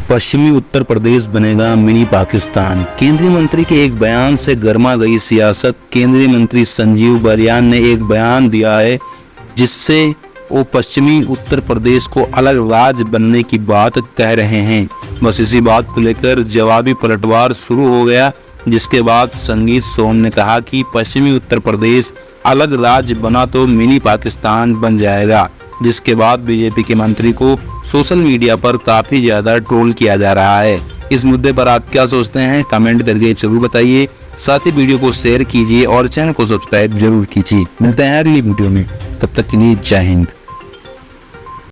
पश्चिमी उत्तर प्रदेश बनेगा मिनी पाकिस्तान। केंद्रीय मंत्री के एक बयान से गर्मा गई सियासत। केंद्रीय मंत्री संजीव बालियान ने एक बयान दिया है जिससे वो पश्चिमी उत्तर प्रदेश को अलग राज्य बनने की बात कह रहे हैं। बस इसी बात को लेकर जवाबी पलटवार शुरू हो गया, जिसके बाद संगीत सोम ने कहा कि पश्चिमी उत्तर प्रदेश अलग राज्य बना तो मिनी पाकिस्तान बन जाएगा, जिसके बाद बीजेपी के मंत्री को सोशल मीडिया पर काफी ज्यादा ट्रोल किया जा रहा है। इस मुद्दे पर आप क्या सोचते हैं, कमेंट करके जरूर बताइए। साथ ही वीडियो को शेयर कीजिए और चैनल को सब्सक्राइब जरूर कीजिए। मिलते हैं अगली वीडियो में, तब तक के लिए जय हिंद।